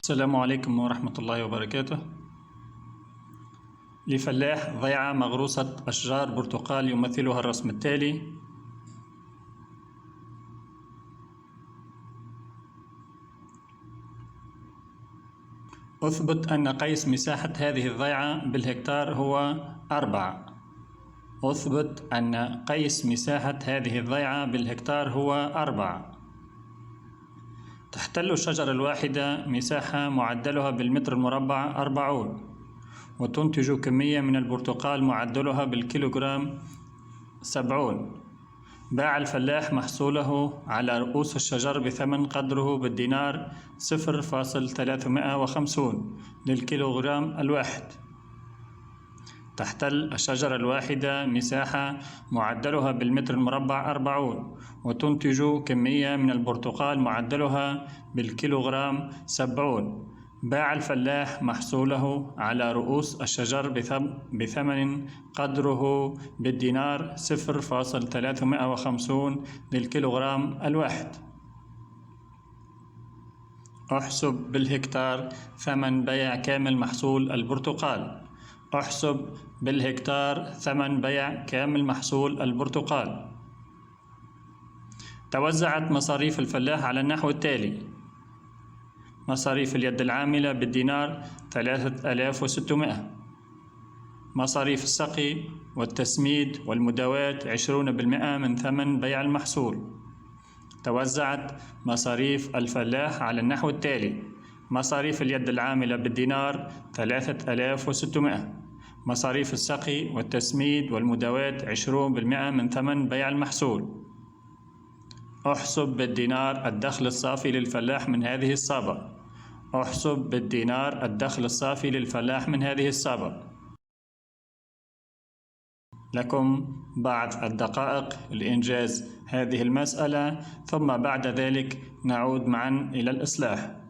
السلام عليكم ورحمة الله وبركاته. لفلاح ضيعة مغروسة أشجار برتقال يمثلها الرسم التالي. أثبت أن قيس مساحة هذه الضيعة بالهكتار هو 4. أثبت أن قيس مساحة هذه الضيعة بالهكتار هو 4. تحتل الشجرة الواحدة مساحة معدلها بالمتر المربع 40، وتنتج كمية من البرتقال معدلها بالكيلوغرام 70. باع الفلاح محصوله على رؤوس الشجر بثمن قدره بالدينار 0.350 للكيلوغرام الواحد. تحتل الشجرة الواحدة مساحة معدلها بالمتر المربع 40، وتنتج كمية من البرتقال معدلها بالكيلوغرام 70. باع الفلاح محصوله على رؤوس الشجر بثمن قدره بالدينار 0.350 للكيلوغرام الواحد. احسب بالهكتار ثمن بيع كامل محصول البرتقال. احسب بالهكتار ثمن بيع كامل محصول البرتقال. توزعت مصاريف الفلاح على النحو التالي: مصاريف اليد العاملة بالدينار 3600. مصاريف السقي والتسميد والمداواة 20% من ثمن بيع المحصول. توزعت مصاريف الفلاح على النحو التالي: مصاريف اليد العاملة بالدينار 3600. مصاريف السقي والتسميد والمداواة 20% من ثمن بيع المحصول. احسب بالدينار الدخل الصافي للفلاح من هذه الصابة. احسب بالدينار الدخل الصافي للفلاح من هذه الصابة. لكم بعض الدقائق لإنجاز هذه المسألة، ثم بعد ذلك نعود معا إلى الإصلاح.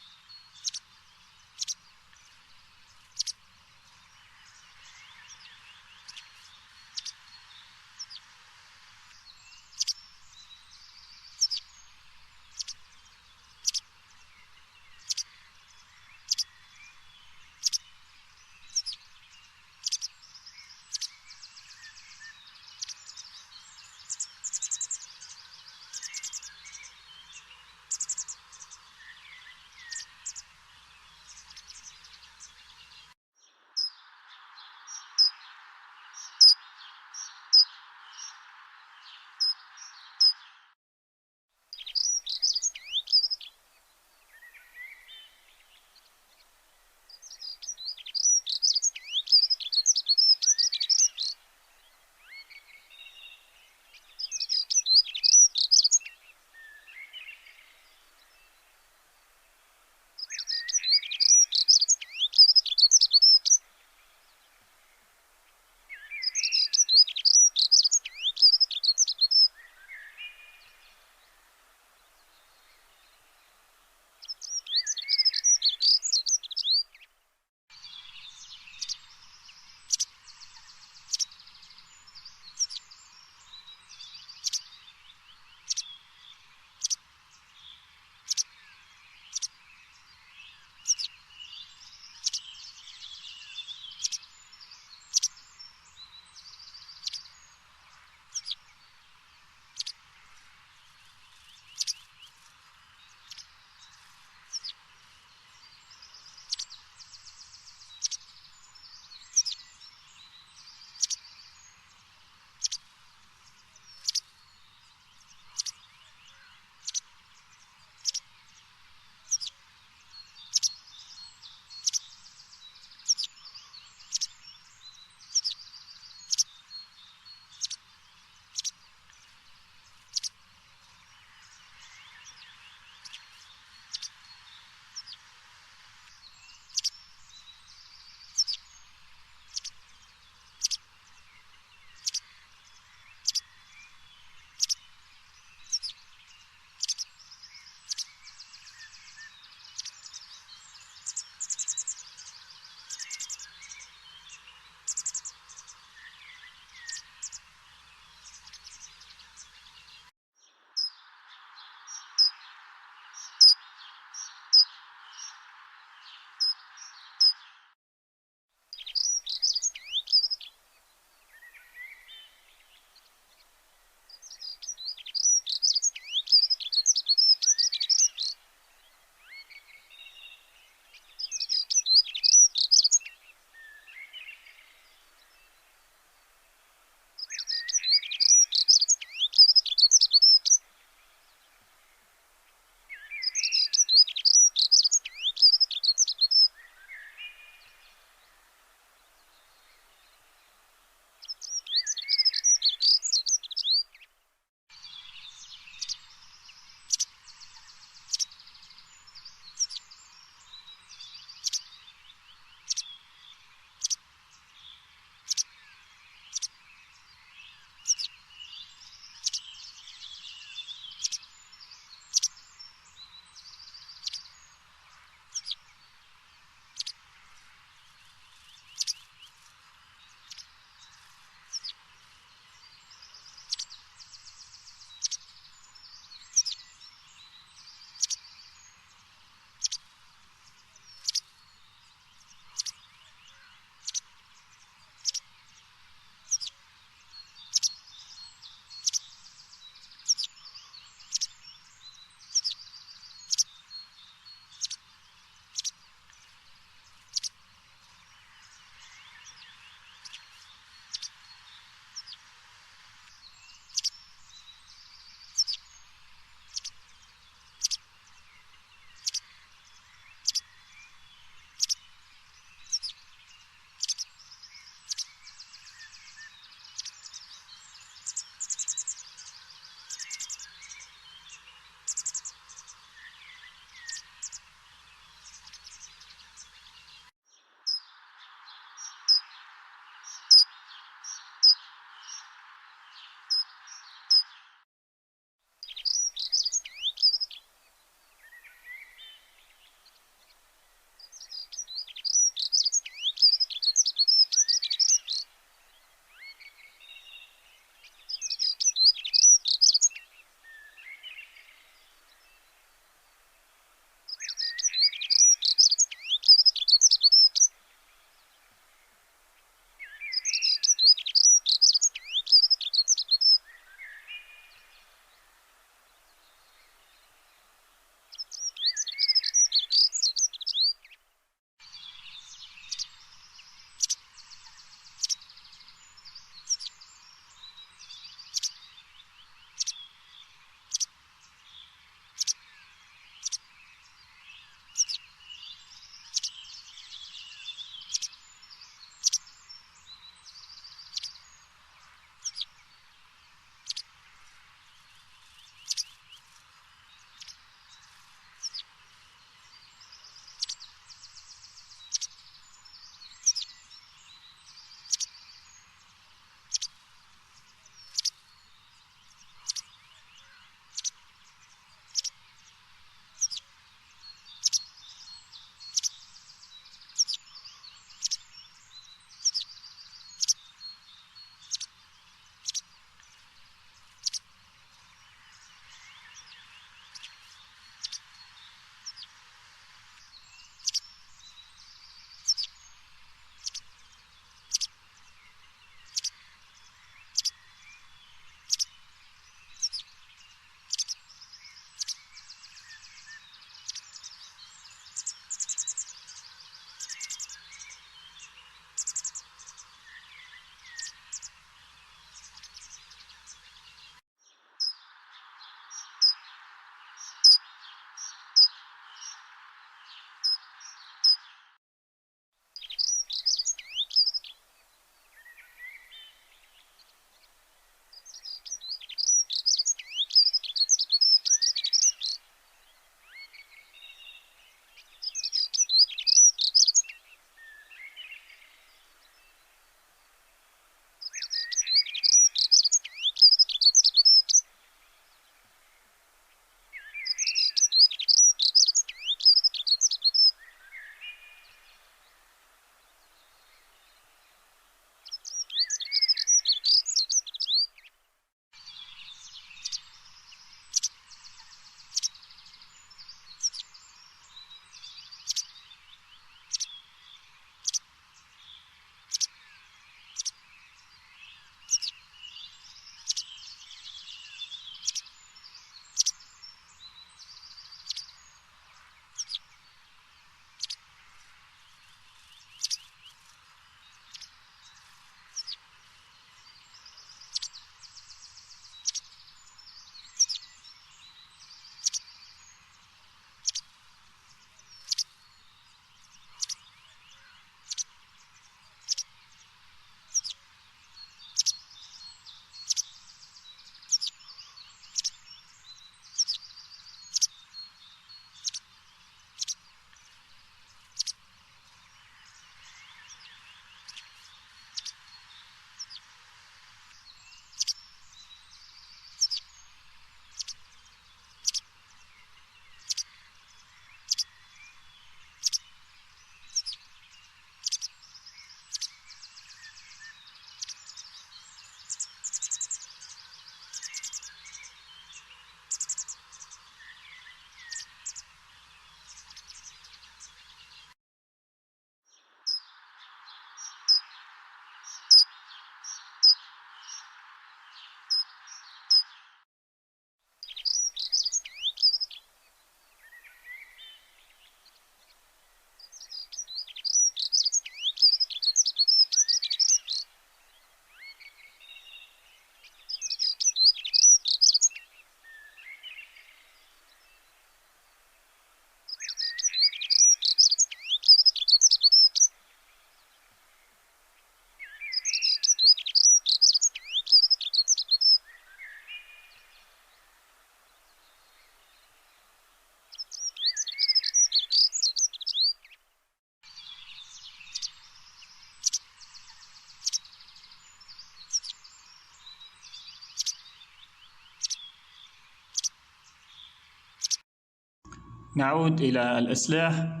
نعود إلى الإصلاح.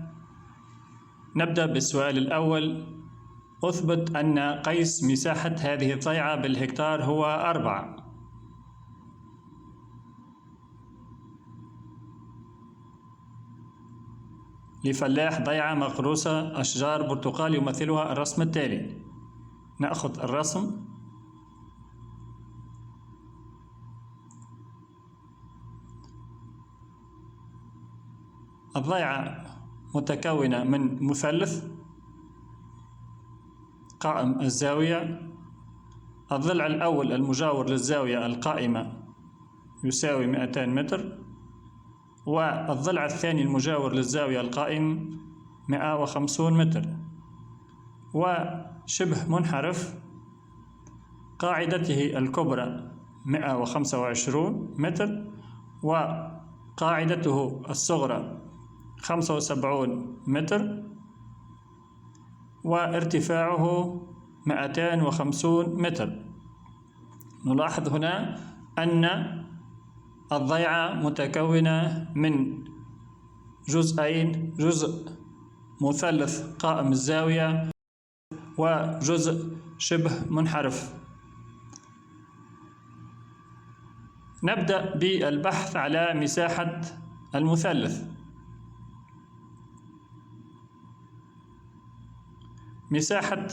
نبدأ بالسؤال الأول. أثبت أن قيس مساحة هذه الضيعة بالهكتار هو 4. لفلاح ضيعة مغروسة أشجار برتقال يمثلها الرسم التالي. نأخذ الرسم. الضيعة متكونة من مثلث قائم الزاوية. الضلع الأول المجاور للزاوية القائمة يساوي 200 متر، والضلع الثاني المجاور للزاوية القائم 150 متر، وشبه منحرف قاعدته الكبرى 125 متر وقاعدته الصغرى 75 متر وارتفاعه 250 متر. نلاحظ هنا أن الضيعة متكونة من جزئين، جزء مثلث قائم الزاوية وجزء شبه منحرف. نبدأ بالبحث على مساحة المثلث. مساحة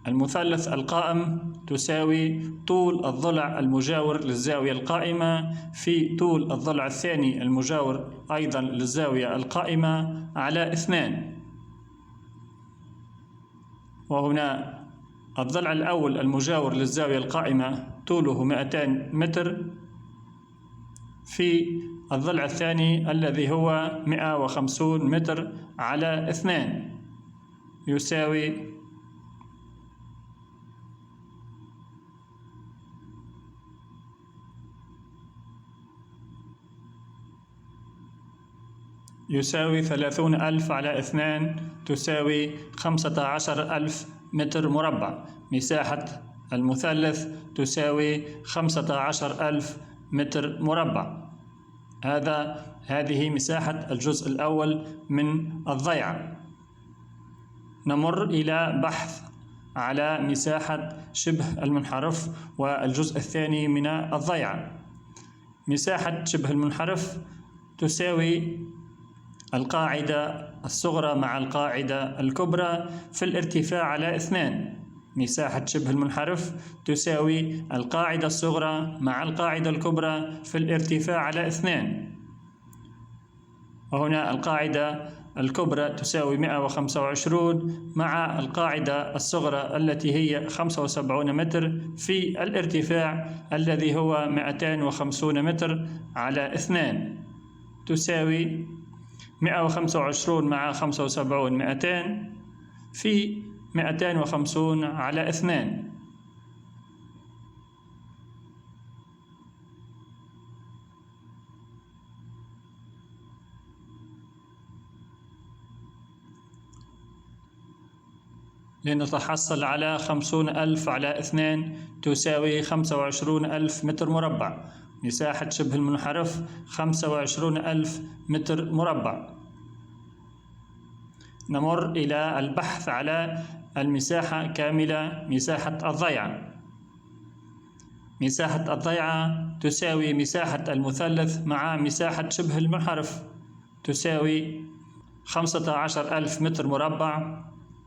المثلث القائم تساوي طول الضلع المجاور للزاوية القائمة في طول الضلع الثاني المجاور أيضا للزاوية القائمة على 2. وهنا الضلع الأول المجاور للزاوية القائمة طوله 200 متر في الضلع الثاني الذي هو 150 متر على 2 يساوي يساوي 30,000 على 2 تساوي 15,000 متر مربع. مساحة المثلث تساوي 15,000 متر مربع. هذه مساحة الجزء الأول من الضيعة. نمر إلى بحث على مساحة شبه المنحرف والجزء الثاني من الضيعة. مساحة شبه المنحرف تساوي القاعدة الصغرى مع القاعدة الكبرى في الارتفاع على 2. مساحة شبه المنحرف تساوي القاعدة الصغرى مع القاعدة الكبرى في الارتفاع على 2. وهنا القاعدة الكبرى تساوي 125 مع القاعدة الصغرى التي هي 75 متر في الارتفاع الذي هو 250 متر على 2 تساوي 125 مع 75 200 في 250 على 2. لنتحصل على 50,000 على 2 تساوي 25,000 متر مربع. مساحة شبه المنحرف 25,000 متر مربع. نمر إلى البحث على المساحة كاملة، مساحة الضيعة. مساحة الضيعة تساوي مساحة المثلث مع مساحة شبه المنحرف تساوي 15,000 متر مربع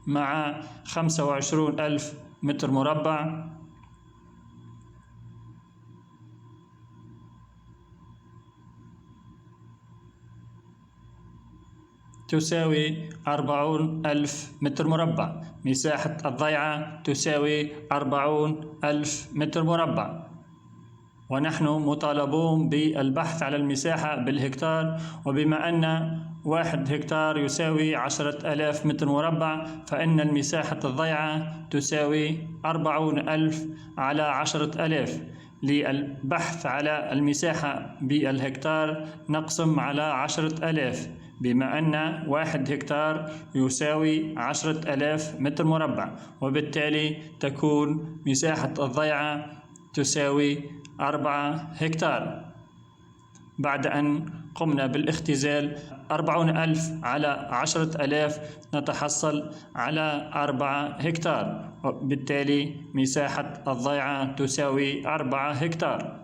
مع 25,000 متر مربع تساوي 40,000 متر مربع. مساحة الضيعة تساوي 40,000 متر مربع. ونحن مطالبون بالبحث على المساحة بالهكتار، وبما أن 1 هكتار يساوي 10,000 متر مربع فإن المساحة الضيعة تساوي 40,000 على 10,000. للبحث على المساحة بالهكتار نقسم على 10,000 بما أن 1 هكتار يساوي 10,000 متر مربع، وبالتالي تكون مساحة الضيعة تساوي 4 هكتار. بعد أن قمنا بالاختزال 40,000 على 10,000 نتحصل على 4 هكتار، وبالتالي مساحة الضيعة تساوي 4 هكتار.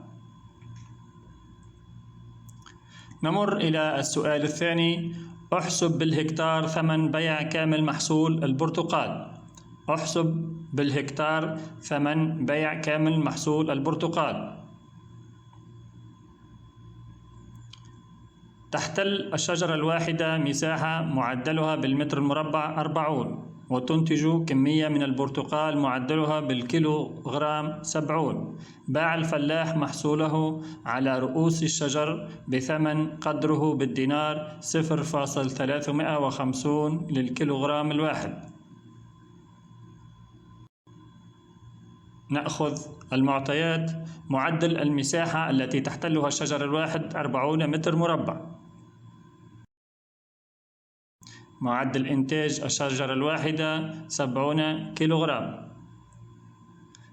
نمر إلى السؤال الثاني. احسب بالهكتار ثمن بيع كامل محصول البرتقال. احسب بالهكتار ثمن بيع كامل محصول البرتقال. تحتل الشجرة الواحدة مساحة معدلها بالمتر المربع 40، وتنتج كمية من البرتقال معدلها بالكيلوغرام 70. باع الفلاح محصوله على رؤوس الشجر بثمن قدره بالدينار 0.350 للكيلوغرام الواحد. نأخذ المعطيات. معدل المساحة التي تحتلها الشجر الواحد 40 متر مربع. معدل إنتاج الشجرة الواحدة 70 كيلوغرام.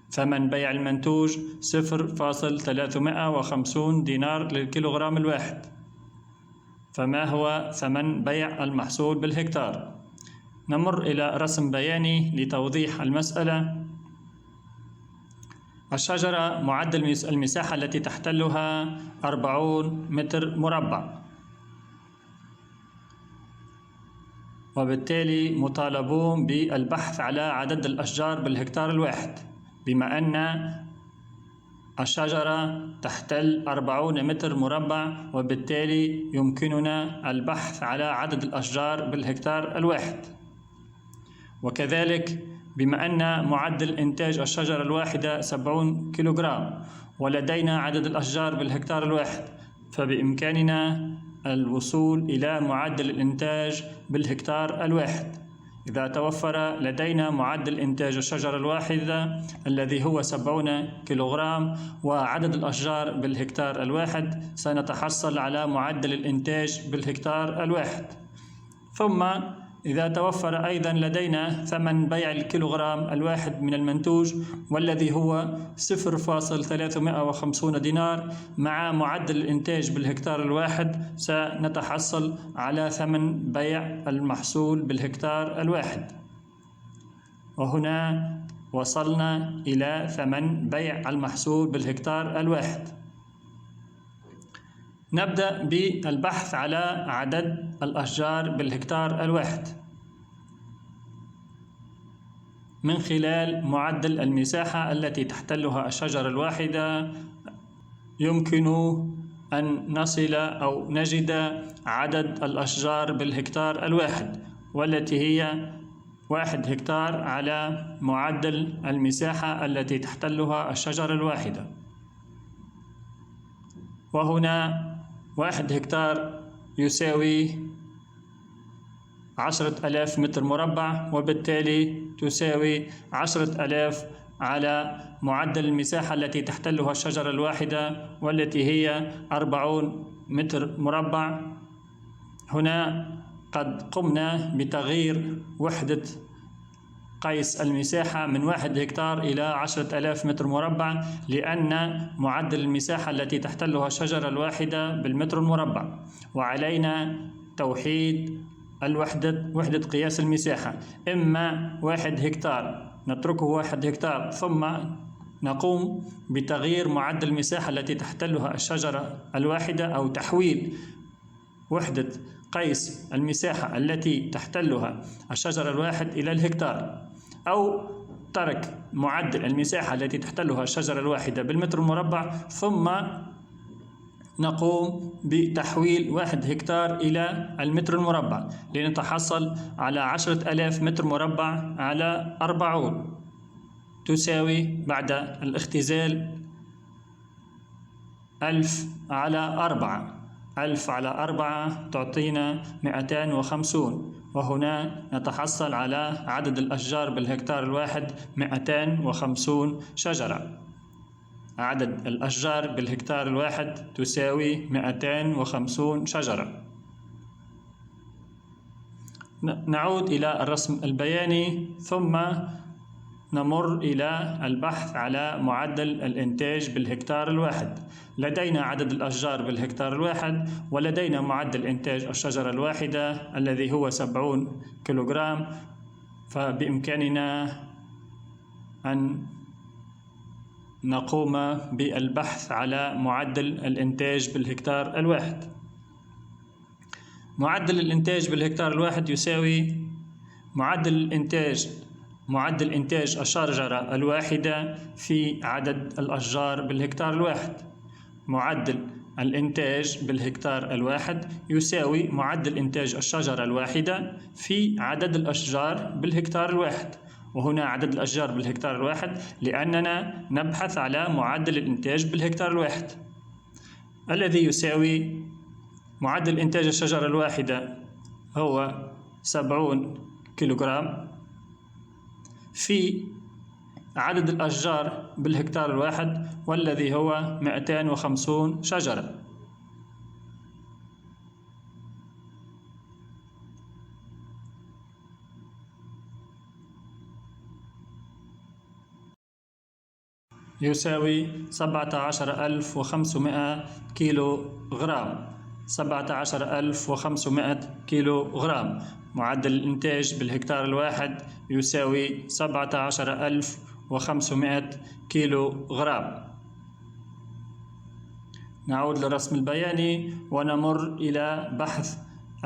ثمن بيع المنتوج 0.350 دينار للكيلوغرام الواحد. فما هو ثمن بيع المحصول بالهكتار؟ نمر إلى رسم بياني لتوضيح المسألة. الشجرة معدل المساحة التي تحتلها 40 متر مربع، وبالتالي مطالبون بالبحث على عدد الأشجار بالهكتار الواحد، بما أن الشجرة تحتل 40 متر مربع، وبالتالي يمكننا البحث على عدد الأشجار بالهكتار الواحد. وكذلك بما أن معدل إنتاج الشجرة الواحدة 70 كيلوغرام، ولدينا عدد الأشجار بالهكتار الواحد، فبإمكاننا الوصول إلى معدل الإنتاج بالهكتار الواحد. إذا توفر لدينا معدل إنتاج الشجرة الواحدة الذي هو 70 كيلوغرام وعدد الأشجار بالهكتار الواحد، سنتحصل على معدل الإنتاج بالهكتار الواحد. ثم إذا توفر أيضا لدينا ثمن بيع الكيلوغرام الواحد من المنتوج، والذي هو 0.350 دينار، مع معدل الإنتاج بالهكتار الواحد، سنتحصل على ثمن بيع المحصول بالهكتار الواحد. وهنا وصلنا إلى ثمن بيع المحصول بالهكتار الواحد. نبدأ بالبحث على عدد الأشجار بالهكتار الواحد من خلال معدل المساحة التي تحتلها الشجرة الواحدة. يمكن أن نصل أو نجد عدد الأشجار بالهكتار الواحد، والتي هي 1 هكتار على معدل المساحة التي تحتلها الشجرة الواحدة. وهنا 1 هكتار يساوي 10,000 متر مربع، وبالتالي تساوي 10,000 على معدل المساحة التي تحتلها الشجرة الواحدة، والتي هي 40 متر مربع. هنا قد قمنا بتغيير وحدة قيس المساحة من 1 هكتار إلى 10,000 متر مربع، لأن معدل المساحة التي تحتلها الشجرة الواحدة بالمتر المربع، وعلينا توحيد وحدة قياس المساحة. إما 1 هكتار نتركه 1 هكتار، ثم نقوم بتغيير معدل المساحة التي تحتلها الشجرة الواحدة، أو تحويل وحدة قيس المساحة التي تحتلها الشجرة الواحد إلى الهكتار، أو ترك معدل المساحة التي تحتلها الشجرة الواحدة بالمتر المربع، ثم نقوم بتحويل 1 هكتار إلى المتر المربع لنتحصل على 10,000 متر مربع على 40، تساوي بعد الاختزال 1000 على 4. 1000 على 4 تعطينا 250، وهنا نتحصل على عدد الأشجار بالهكتار الواحد 250 شجرة. عدد الأشجار بالهكتار الواحد تساوي 250 شجرة. نعود إلى الرسم البياني. ثم نمر إلى البحث على معدل الإنتاج بالهكتار الواحد. لدينا عدد الأشجار بالهكتار الواحد، ولدينا معدل إنتاج الشجرة الواحدة الذي هو 70 كيلوغرام. فبإمكاننا أن نقوم بالبحث على معدل الإنتاج بالهكتار الواحد. معدل الإنتاج بالهكتار الواحد يساوي معدل إنتاج الشجرة الواحدة في عدد الأشجار بالهكتار الواحد. معدل الإنتاج بالهكتار الواحد يساوي معدل إنتاج الشجرة الواحدة في عدد الأشجار بالهكتار الواحد. وهنا عدد الأشجار بالهكتار الواحد لأننا نبحث على معدل الإنتاج بالهكتار الواحد، الذي يساوي معدل إنتاج الشجرة الواحدة هو 70 كيلوغرام في عدد الأشجار بالهكتار الواحد، والذي هو 250 شجرة. يساوي 17500 كيلو غرام. 17500 كيلو غرام. معدل الإنتاج بالهكتار الواحد يساوي 17500 كيلو غرام. نعود للرسم البياني ونمر إلى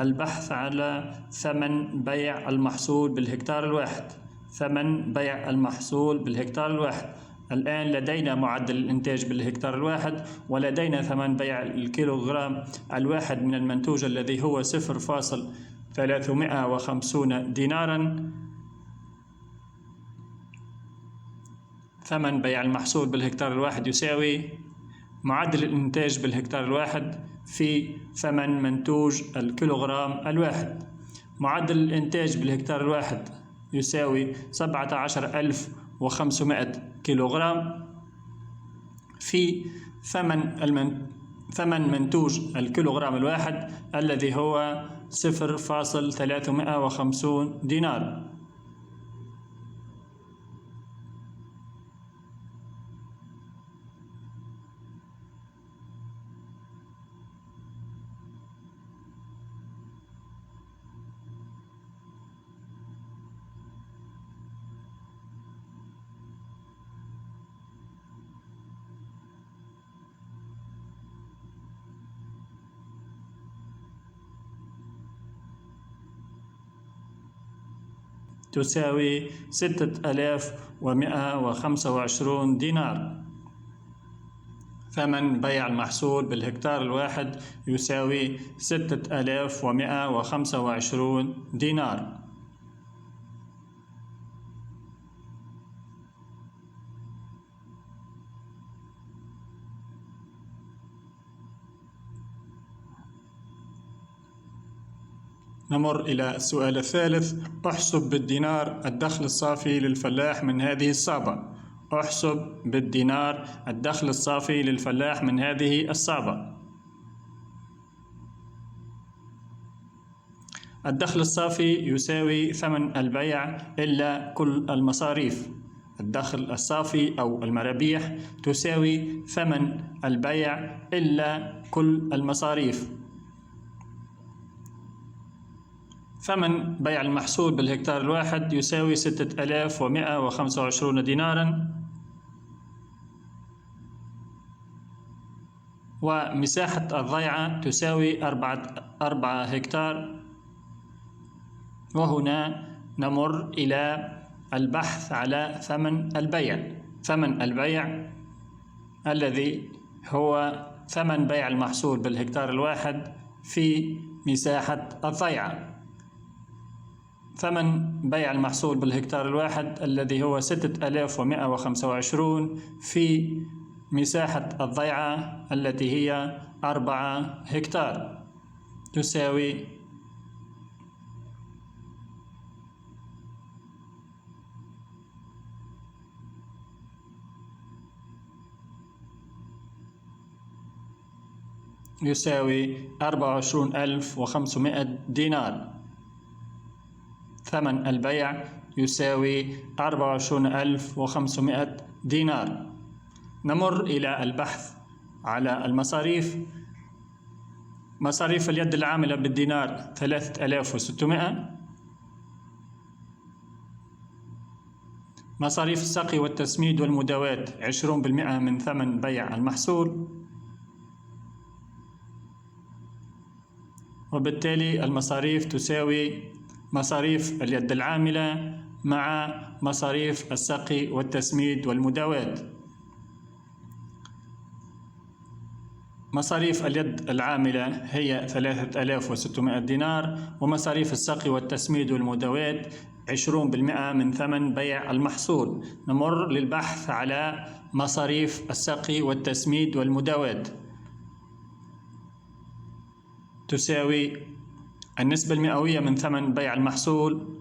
البحث على ثمن بيع المحصول بالهكتار الواحد. ثمن بيع المحصول بالهكتار الواحد. الآن لدينا معدل الإنتاج بالهكتار الواحد، ولدينا ثمن بيع الكيلوغرام الواحد من المنتوج الذي هو 0.350 دينارا. ثمن بيع المحصول بالهكتار الواحد يساوي معدل الإنتاج بالهكتار الواحد في ثمن منتوج الكيلوغرام الواحد. معدل الإنتاج بالهكتار الواحد يساوي 17500 كيلوغرام في ثمن منتوج الكيلوغرام الواحد الذي هو 0.350 دينار. تساوي 6125 دينار. ثمن بيع المحصول بالهكتار الواحد يساوي 6125 دينار. نمر إلى السؤال الثالث. احسب بالدينار الدخل الصافي للفلاح من هذه الصعبة. احسب بالدينار الدخل الصافي للفلاح من هذه الصعبة. الدخل الصافي يساوي ثمن البيع إلا كل المصاريف. الدخل الصافي أو المرابيح تساوي ثمن البيع إلا كل المصاريف. ثمن بيع المحصول بالهكتار الواحد يساوي 6125 دينارا، ومساحة الضيعة تساوي 4 هكتار. وهنا نمر إلى البحث على ثمن البيع. ثمن البيع الذي هو ثمن بيع المحصول بالهكتار الواحد في مساحة الضيعة. ثمن بيع المحصول بالهكتار الواحد الذي هو 6125 في مساحة الضيعة التي هي 4 هكتار تساوي يساوي 24500 دينار. ثمن البيع يساوي 24,500 دينار. نمر إلى البحث على المصاريف. مصاريف اليد العاملة بالدينار 3600. مصاريف السقي والتسميد والمداواة 20% من ثمن بيع المحصول، وبالتالي المصاريف تساوي مصاريف اليد العاملة مع مصاريف السقي والتسميد والمداواة. مصاريف اليد العاملة هي 3600 دينار، ومصاريف السقي والتسميد والمداواة 20% من ثمن بيع المحصول. نمر للبحث على مصاريف السقي والتسميد والمداواة. تساوي النسبة المئوية من ثمن بيع المحصول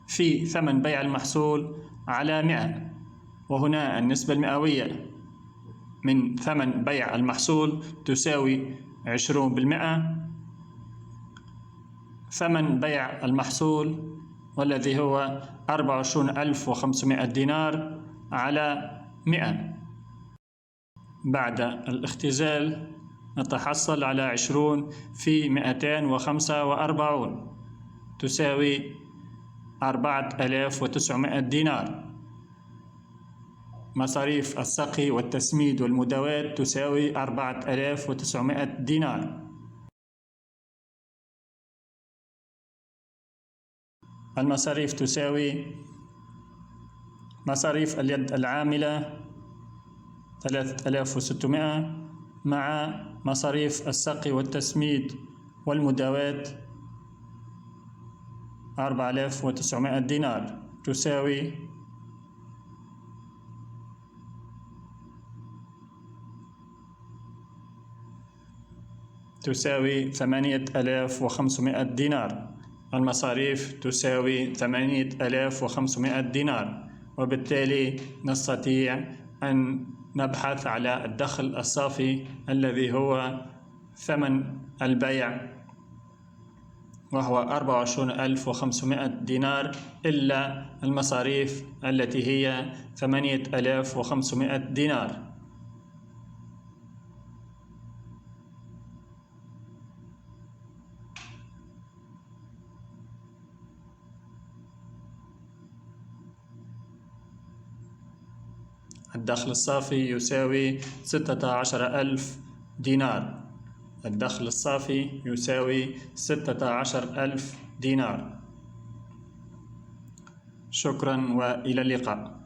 في ثمن بيع المحصول على 100، وهنا النسبة المئوية من ثمن بيع المحصول تساوي 20%. ثمن بيع المحصول والذي هو 24,500 دينار على 100. بعد الاختزال نتحصل على 20 في 245 تساوي 4,900 دينار. مصاريف السقي والتسميد والمداواة تساوي 4,900 دينار. المصاريف تساوي مصاريف اليد العاملة 3600 مع مصاريف السقي والتسميد والمداواة 4,900 دينار تساوي 8,500 دينار. المصاريف تساوي 8,500 دينار، وبالتالي نستطيع أن نبحث على الدخل الصافي الذي هو ثمن البيع، وهو 24,500 دينار إلا المصاريف التي هي 8,500 دينار. الدخل الصافي يساوي 16,000 دينار. الدخل الصافي يساوي 16,000 دينار. شكرا وإلى اللقاء.